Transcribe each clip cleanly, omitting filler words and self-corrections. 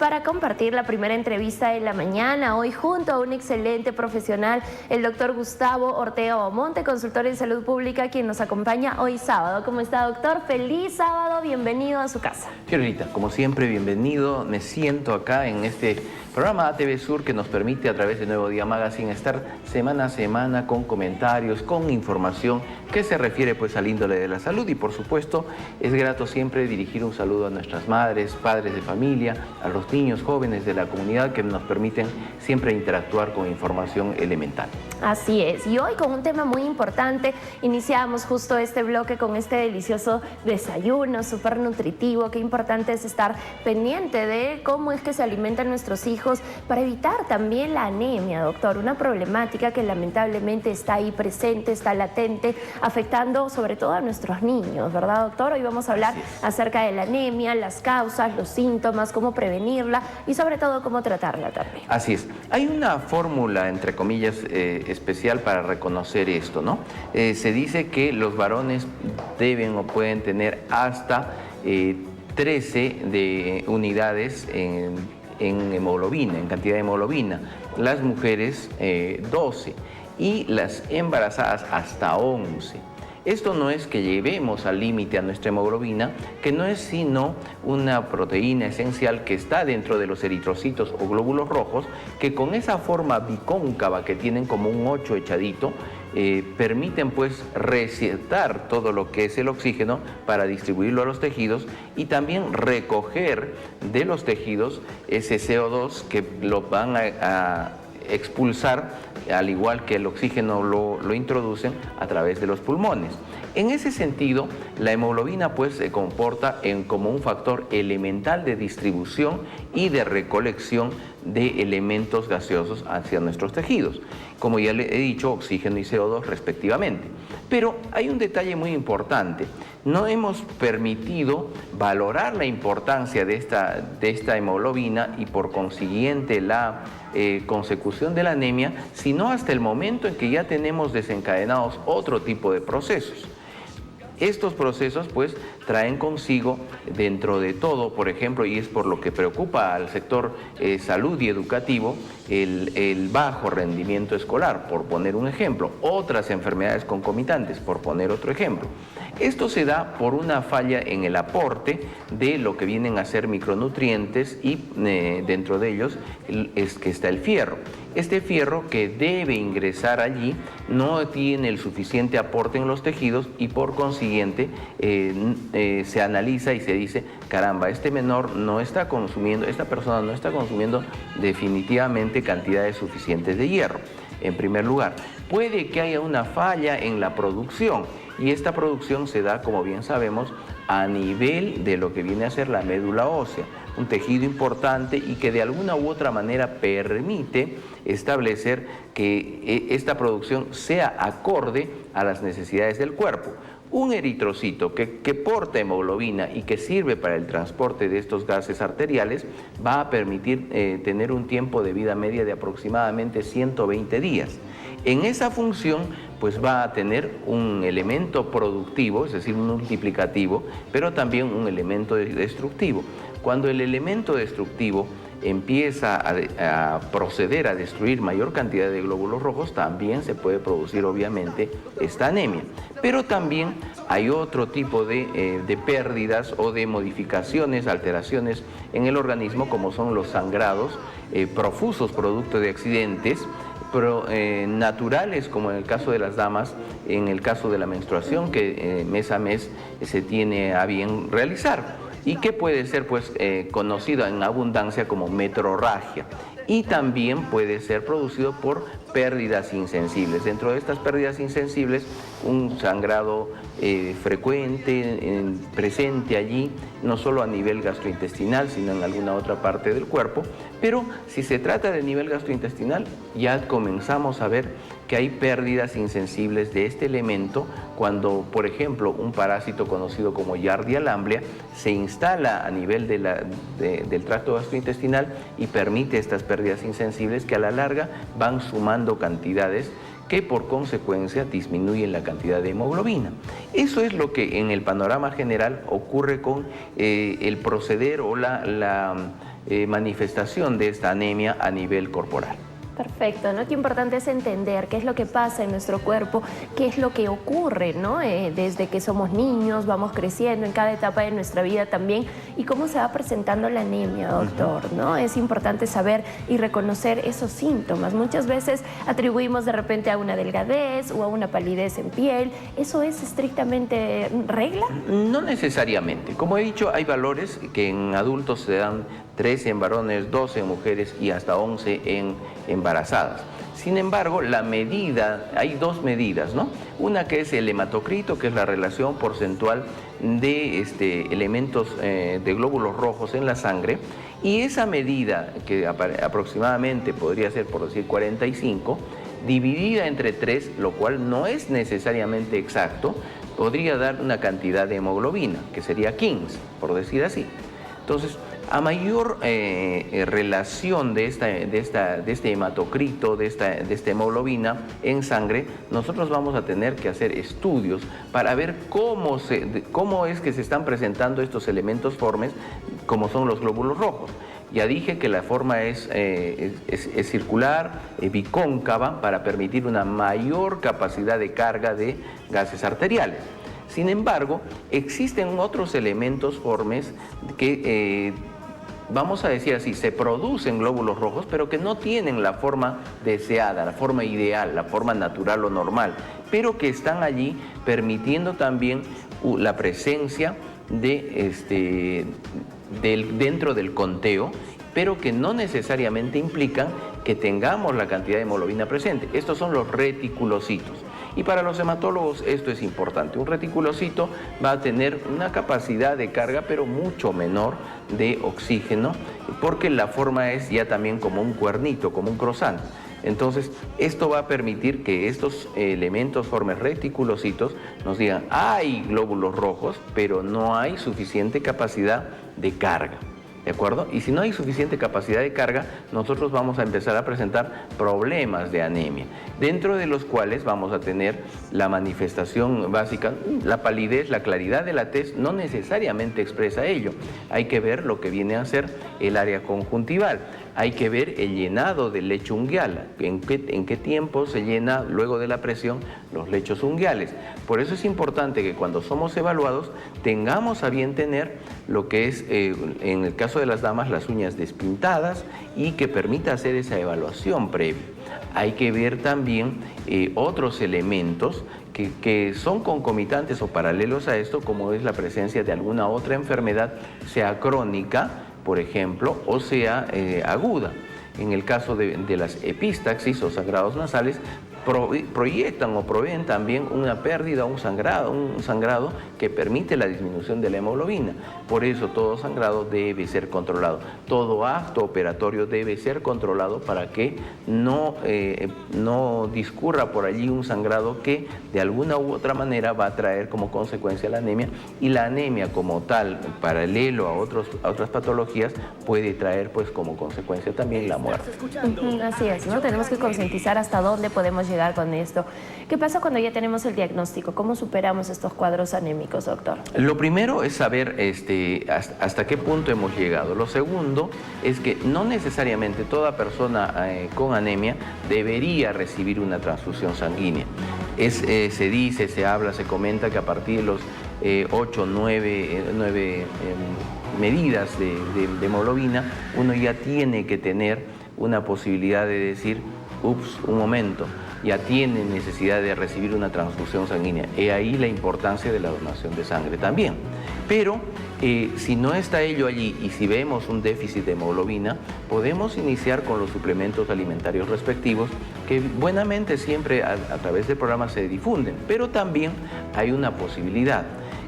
para compartir la primera entrevista de la mañana, hoy junto a un excelente profesional, el doctor Gustavo Ortega Beaumonte, consultor en salud pública, quien nos acompaña hoy sábado. ¿Cómo está, doctor? Feliz sábado, bienvenido a su casa. Fiorita, como siempre, bienvenido. Me siento acá en este programa ATV Sur que nos permite a través de Nuevo Día Magazine estar semana a semana con comentarios, con información que se refiere pues al índole de la salud, y por supuesto es grato siempre dirigir un saludo a nuestras madres, padres de familia, a los niños jóvenes de la comunidad que nos permiten siempre interactuar con información elemental. Así es, y hoy con un tema muy importante, iniciamos justo este bloque con este delicioso desayuno súper nutritivo. Qué importante es estar pendiente de cómo es que se alimentan nuestros hijos para evitar también la anemia, doctor, una problemática que lamentablemente está ahí presente, está latente, afectando sobre todo a nuestros niños, ¿verdad, doctor? Hoy vamos a hablar acerca de la anemia, las causas, los síntomas, cómo prevenirla y sobre todo cómo tratarla también. Así es, hay una fórmula, entre comillas, especial para reconocer esto, ¿no? Se dice que los varones deben o pueden tener hasta 13 de unidades en hemoglobina, en cantidad de hemoglobina, las mujeres 12 y las embarazadas hasta 11. Esto no es que llevemos al límite a nuestra hemoglobina, que no es sino una proteína esencial que está dentro de los eritrocitos o glóbulos rojos, que con esa forma bicóncava que tienen como un 8 echadito, permiten pues recetar todo lo que es el oxígeno para distribuirlo a los tejidos y también recoger de los tejidos ese CO2 que lo van a expulsar, al igual que el oxígeno lo introducen a través de los pulmones. En ese sentido, la hemoglobina pues se comporta como un factor elemental de distribución y de recolección de elementos gaseosos hacia nuestros tejidos, como ya le he dicho, oxígeno y CO2 respectivamente. Pero hay un detalle muy importante: no hemos permitido valorar la importancia de esta hemoglobina y por consiguiente la consecución de la anemia, sino hasta el momento en que ya tenemos desencadenados otro tipo de procesos. Estos procesos pues traen consigo, dentro de todo, por ejemplo, y es por lo que preocupa al sector salud y educativo, el bajo rendimiento escolar, por poner un ejemplo, otras enfermedades concomitantes, por poner otro ejemplo. Esto se da por una falla en el aporte de lo que vienen a ser micronutrientes y dentro de ellos es que está el fierro. Este fierro que debe ingresar allí no tiene el suficiente aporte en los tejidos y por consiguiente se analiza y se dice, caramba, este menor no está consumiendo, esta persona no está consumiendo definitivamente cantidades suficientes de hierro. En primer lugar, puede que haya una falla en la producción, y esta producción se da, como bien sabemos, a nivel de lo que viene a ser la médula ósea, un tejido importante y que de alguna u otra manera permite establecer que esta producción sea acorde a las necesidades del cuerpo. Un eritrocito que porta hemoglobina y que sirve para el transporte de estos gases arteriales va a permitir tener un tiempo de vida media de aproximadamente 120 días. En esa función pues va a tener un elemento productivo, es decir, un multiplicativo, pero también un elemento destructivo. Cuando el elemento destructivo empieza a proceder a destruir mayor cantidad de glóbulos rojos, también se puede producir obviamente esta anemia. Pero también hay otro tipo de pérdidas o de modificaciones, alteraciones en el organismo, como son los sangrados profusos producto de accidentes, pero naturales, como en el caso de las damas, en el caso de la menstruación, que mes a mes se tiene a bien realizar, y que puede ser pues conocido en abundancia como metrorragia, y también puede ser producido por pérdidas insensibles. Dentro de estas pérdidas insensibles, un sangrado frecuente, presente allí, no solo a nivel gastrointestinal, sino en alguna otra parte del cuerpo. Pero si se trata de nivel gastrointestinal, ya comenzamos a ver que hay pérdidas insensibles de este elemento cuando, por ejemplo, un parásito conocido como Giardia lamblia se instala a nivel del tracto gastrointestinal y permite estas pérdidas insensibles que a la larga van sumando cantidades que por consecuencia disminuyen la cantidad de hemoglobina. Eso es lo que en el panorama general ocurre con el proceder o manifestación de esta anemia a nivel corporal. Perfecto, ¿no? Qué importante es entender qué es lo que pasa en nuestro cuerpo, qué es lo que ocurre, ¿no? Desde que somos niños, vamos creciendo en cada etapa de nuestra vida también, y cómo se va presentando la anemia, doctor, ¿no? Es importante saber y reconocer esos síntomas. Muchas veces atribuimos de repente a una delgadez o a una palidez en piel. ¿Eso es estrictamente regla? No necesariamente. Como he dicho, hay valores que en adultos se dan 13 en varones, 12 en mujeres y hasta 11 en embarazadas. Sin embargo, la medida, hay dos medidas, ¿no? Una que es el hematocrito, que es la relación porcentual de elementos de glóbulos rojos en la sangre, y esa medida, que aproximadamente podría ser, por decir, 45, dividida entre 3, lo cual no es necesariamente exacto, podría dar una cantidad de hemoglobina, que sería 15, por decir así. Entonces, a mayor relación de este hematocrito, de esta hemoglobina en sangre, nosotros vamos a tener que hacer estudios para ver cómo es que se están presentando estos elementos formes, como son los glóbulos rojos. Ya dije que la forma es circular, bicóncava, para permitir una mayor capacidad de carga de gases arteriales. Sin embargo, existen otros elementos formes que, vamos a decir así, se producen glóbulos rojos, pero que no tienen la forma deseada, la forma ideal, la forma natural o normal, pero que están allí permitiendo también la presencia dentro del conteo, pero que no necesariamente implican que tengamos la cantidad de hemoglobina presente. Estos son los reticulocitos. Y para los hematólogos esto es importante. Un reticulocito va a tener una capacidad de carga, pero mucho menor de oxígeno, porque la forma es ya también como un cuernito, como un croissant. Entonces, esto va a permitir que estos elementos formes reticulocitos nos digan, hay glóbulos rojos, pero no hay suficiente capacidad de carga. ¿De acuerdo? Y si no hay suficiente capacidad de carga, nosotros vamos a empezar a presentar problemas de anemia, dentro de los cuales vamos a tener la manifestación básica, la palidez, la claridad de la tez no necesariamente expresa ello. Hay que ver lo que viene a ser el área conjuntival. Hay que ver el llenado del lecho unguial, en qué tiempo se llena luego de la presión los lechos unguiales. Por eso es importante que cuando somos evaluados tengamos a bien tener lo que es, en el caso de las damas, las uñas despintadas, y que permita hacer esa evaluación previa. Hay que ver también otros elementos que son concomitantes o paralelos a esto, como es la presencia de alguna otra enfermedad, sea crónica, por ejemplo, o sea aguda. En el caso de las epistaxis o sangrados nasales, proyectan o proveen también una pérdida, un sangrado que permite la disminución de la hemoglobina. Por eso todo sangrado debe ser controlado. Todo acto operatorio debe ser controlado para que no discurra por allí un sangrado que de alguna u otra manera va a traer como consecuencia la anemia, y la anemia como tal, paralelo a otras patologías, puede traer pues como consecuencia también la muerte. Así es, ¿no? Tenemos que concientizar hasta dónde podemos llegar con esto. ¿Qué pasa cuando ya tenemos el diagnóstico? ¿Cómo superamos estos cuadros anémicos, doctor? Lo primero es saber hasta qué punto hemos llegado. Lo segundo es que no necesariamente toda persona con anemia debería recibir una transfusión sanguínea. Se dice, se habla, se comenta que a partir de los 8, 9 medidas de hemoglobina, uno ya tiene que tener una posibilidad de decir, ups, un momento, ya tiene necesidad de recibir una transfusión sanguínea. He ahí la importancia de la donación de sangre también. Pero si no está ello allí y si vemos un déficit de hemoglobina, podemos iniciar con los suplementos alimentarios respectivos, que buenamente siempre a través del programa se difunden. Pero también hay una posibilidad,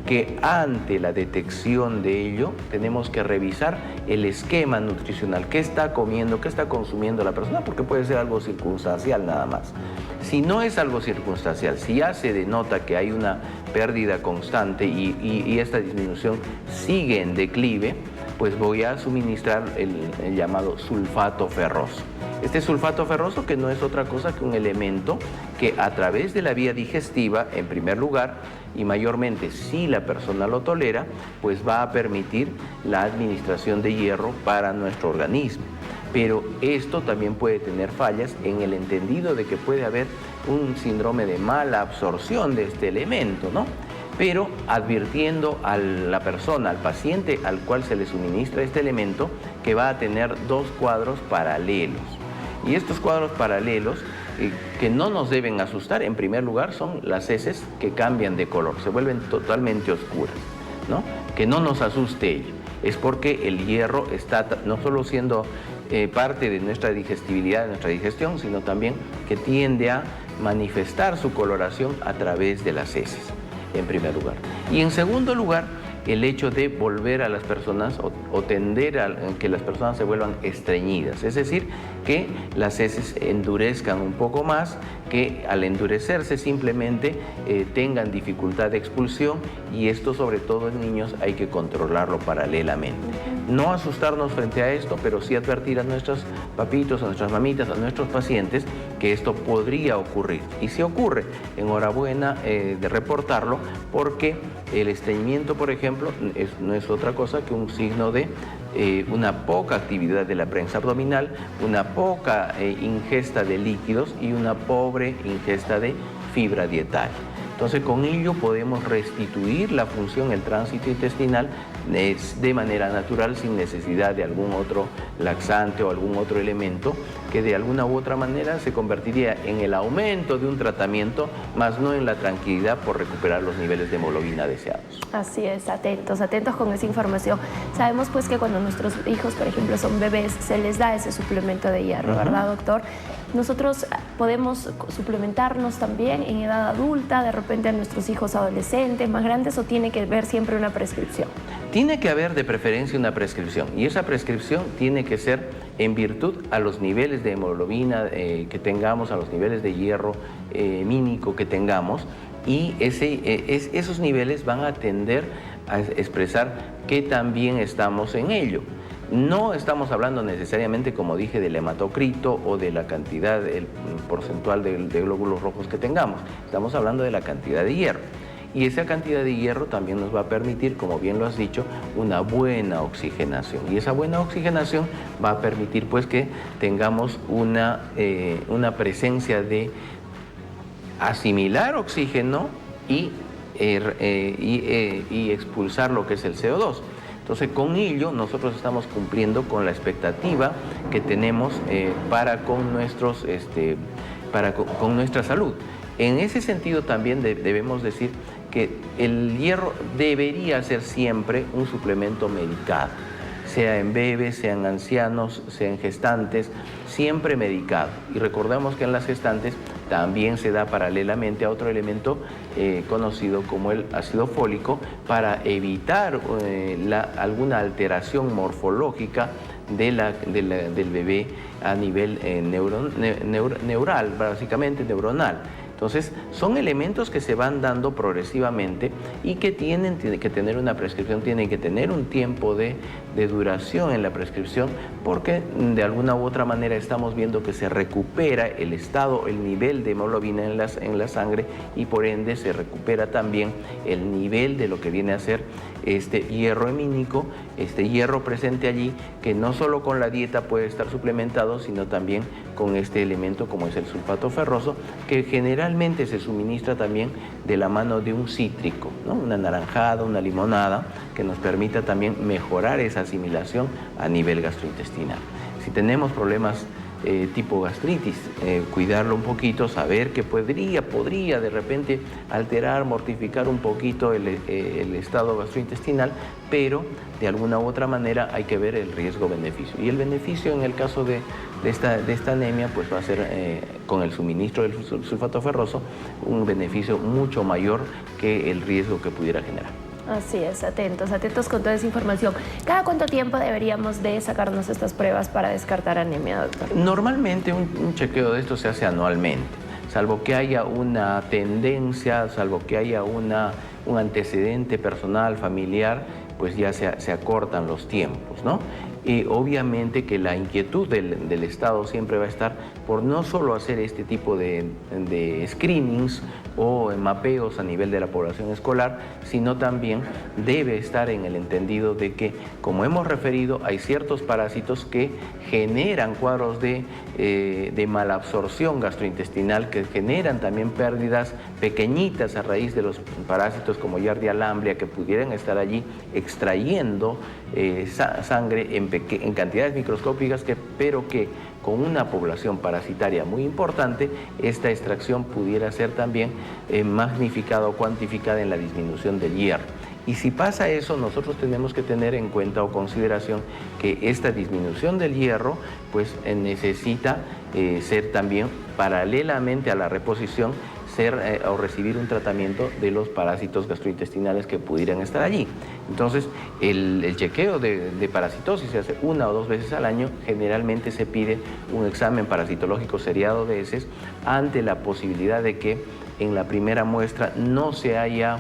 que ante la detección de ello tenemos que revisar el esquema nutricional, qué está comiendo, qué está consumiendo la persona, porque puede ser algo circunstancial nada más. Si no es algo circunstancial, si ya se denota que hay una pérdida constante y esta disminución sigue en declive, pues voy a suministrar el llamado sulfato ferroso. Este sulfato ferroso, que no es otra cosa que un elemento que a través de la vía digestiva, en primer lugar, y mayormente si la persona lo tolera, pues va a permitir la administración de hierro para nuestro organismo. Pero esto también puede tener fallas en el entendido de que puede haber un síndrome de mala absorción de este elemento, ¿no? Pero advirtiendo a la persona, al paciente al cual se le suministra este elemento, que va a tener dos cuadros paralelos. Y estos cuadros paralelos que no nos deben asustar, en primer lugar, son las heces que cambian de color, se vuelven totalmente oscuras, ¿no? Que no nos asuste ello. Es porque el hierro está no solo siendo parte de nuestra digestibilidad, de nuestra digestión, sino también que tiende a manifestar su coloración a través de las heces, en primer lugar. Y en segundo lugar, el hecho de volver a las personas o tender a que las personas se vuelvan estreñidas, es decir, que las heces endurezcan un poco más, que al endurecerse simplemente tengan dificultad de expulsión, y esto sobre todo en niños hay que controlarlo paralelamente. No asustarnos frente a esto, pero sí advertir a nuestros papitos, a nuestras mamitas, a nuestros pacientes que esto podría ocurrir. Y si ocurre, enhorabuena de reportarlo, porque el estreñimiento, por ejemplo, no es otra cosa que un signo de una poca actividad de la prensa abdominal, una poca ingesta de líquidos y una pobre ingesta de fibra dietaria. Entonces, con ello podemos restituir la función, el tránsito intestinal de manera natural, sin necesidad de algún otro laxante o algún otro elemento que de alguna u otra manera se convertiría en el aumento de un tratamiento, más no en la tranquilidad por recuperar los niveles de hemoglobina deseados. Así es, atentos, atentos con esa información. Sabemos pues que cuando nuestros hijos, por ejemplo, son bebés, se les da ese suplemento de hierro, ¿verdad, doctor? Nosotros podemos suplementarnos también en edad adulta, de repente a nuestros hijos adolescentes, más grandes, ¿o tiene que haber siempre una prescripción? Tiene que haber de preferencia una prescripción, y esa prescripción tiene que ser en virtud a los niveles de hemoglobina que tengamos, a los niveles de hierro mínico que tengamos, y esos niveles van a tender a expresar que también estamos en ello. No estamos hablando necesariamente, como dije, del hematocrito o de la cantidad, el porcentual de glóbulos rojos que tengamos. Estamos hablando de la cantidad de hierro. Y esa cantidad de hierro también nos va a permitir, como bien lo has dicho, una buena oxigenación. Y esa buena oxigenación va a permitir pues que tengamos una presencia de asimilar oxígeno y expulsar lo que es el CO2. Entonces, con ello nosotros estamos cumpliendo con la expectativa que tenemos para con nuestra salud. En ese sentido también debemos decir que el hierro debería ser siempre un suplemento medicado, sea en bebés, sean ancianos, sean gestantes, siempre medicado. Y recordemos que en las gestantes también se da paralelamente a otro elemento conocido como el ácido fólico, para evitar alguna alteración morfológica del bebé a nivel neural, básicamente neuronal. Entonces, son elementos que se van dando progresivamente y que tienen que tener una prescripción, tienen que tener un tiempo de duración en la prescripción, porque de alguna u otra manera estamos viendo que se recupera el estado, el nivel de hemoglobina en la sangre, y por ende se recupera también el nivel de lo que viene a ser este hierro hemínico, este hierro presente allí, que no solo con la dieta puede estar suplementado, sino también con este elemento como es el sulfato ferroso, que generalmente se suministra también de la mano de un cítrico, ¿no? Una naranjada, una limonada, que nos permita también mejorar esa asimilación a nivel gastrointestinal. Si tenemos problemas tipo gastritis, cuidarlo un poquito, saber que podría de repente alterar, mortificar un poquito el estado gastrointestinal, pero de alguna u otra manera hay que ver el riesgo-beneficio. Y el beneficio en el caso de esta anemia pues va a ser con el suministro del sulfato ferroso un beneficio mucho mayor que el riesgo que pudiera generar. Así es, atentos, atentos con toda esa información. ¿Cada cuánto tiempo deberíamos de sacarnos estas pruebas para descartar anemia, doctor? Normalmente un chequeo de esto se hace anualmente, salvo que haya una tendencia, salvo que haya un antecedente personal, familiar, pues ya se acortan los tiempos, ¿no? Y obviamente que la inquietud del Estado siempre va a estar por no solo hacer este tipo de screenings o mapeos a nivel de la población escolar, sino también debe estar en el entendido de que, como hemos referido, hay ciertos parásitos que generan cuadros de malabsorción gastrointestinal, que generan también pérdidas pequeñitas a raíz de los parásitos como Giardia lamblia, que pudieran estar allí extrayendo sangre en cantidades microscópicas, pero que con una población parasitaria muy importante, esta extracción pudiera ser también magnificada o cuantificada en la disminución del hierro. Y si pasa eso, nosotros tenemos que tener en cuenta o consideración que esta disminución del hierro pues necesita ser también paralelamente a la reposición o recibir un tratamiento de los parásitos gastrointestinales que pudieran estar allí. Entonces, el chequeo de parasitosis se hace 1 o 2 veces al año. Generalmente se pide un examen parasitológico seriado de heces ante la posibilidad de que en la primera muestra no se haya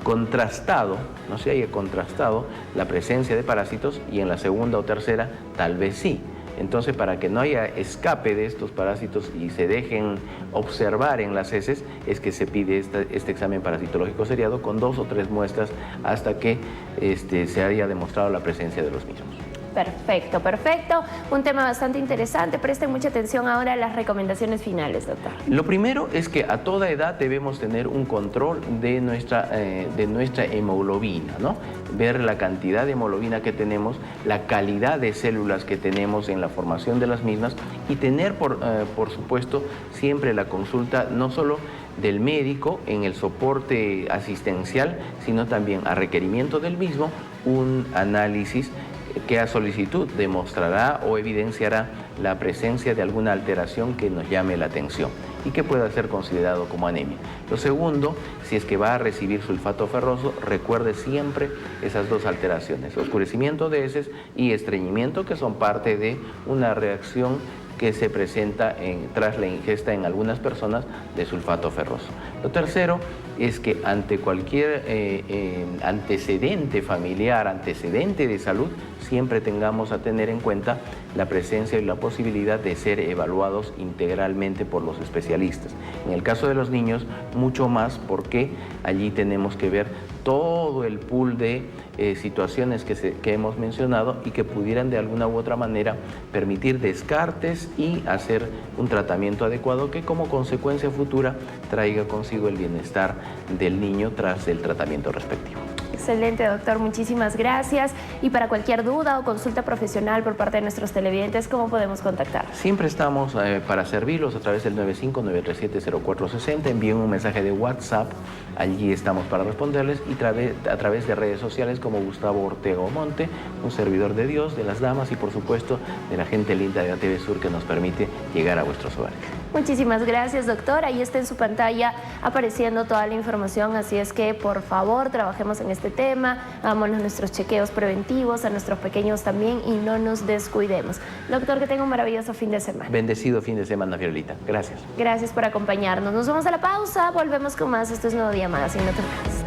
contrastado la presencia de parásitos, y en la segunda o tercera tal vez sí. Entonces, para que no haya escape de estos parásitos y se dejen observar en las heces, es que se pide este examen parasitológico seriado con 2 o 3 muestras hasta que se haya demostrado la presencia de los mismos. Perfecto, perfecto. Un tema bastante interesante. Presten mucha atención ahora a las recomendaciones finales, doctor. Lo primero es que a toda edad debemos tener un control de nuestra hemoglobina, ¿no? Ver la cantidad de hemoglobina que tenemos, la calidad de células que tenemos en la formación de las mismas, y tener, por supuesto, siempre la consulta no solo del médico en el soporte asistencial, sino también a requerimiento del mismo, un análisis que a solicitud demostrará o evidenciará la presencia de alguna alteración que nos llame la atención y que pueda ser considerado como anemia. Lo segundo, si es que va a recibir sulfato ferroso, recuerde siempre esas 2 alteraciones: oscurecimiento de heces y estreñimiento, que son parte de una reacción que se presenta tras la ingesta en algunas personas de sulfato ferroso. Lo tercero es que ante cualquier antecedente familiar, antecedente de salud, siempre tengamos a tener en cuenta la presencia y la posibilidad de ser evaluados integralmente por los especialistas. En el caso de los niños, mucho más, porque allí tenemos que ver todo el pool de situaciones que hemos mencionado y que pudieran de alguna u otra manera permitir descartes y hacer un tratamiento adecuado que como consecuencia futura traiga consigo el bienestar del niño tras el tratamiento respectivo. Excelente, doctor. Muchísimas gracias. Y para cualquier duda o consulta profesional por parte de nuestros televidentes, ¿cómo podemos contactar? Siempre estamos para servirlos a través del 95-937-0460. Envíen un mensaje de WhatsApp. Allí estamos para responderles, y a través de redes sociales como Gustavo Ortega Monte, un servidor de Dios, de las damas y por supuesto de la gente linda de ATV Sur, que nos permite llegar a vuestros hogares. Muchísimas gracias, doctor. Ahí está en su pantalla apareciendo toda la información, así es que por favor trabajemos en este tema, hagámonos nuestros chequeos preventivos, a nuestros pequeños también, y no nos descuidemos. Doctor, que tenga un maravilloso fin de semana. Bendecido fin de semana, Fiorelita. Gracias. Gracias por acompañarnos. Nos vamos a la pausa, volvemos con más. Esto es Nuevo Día Magazine, no te olvides.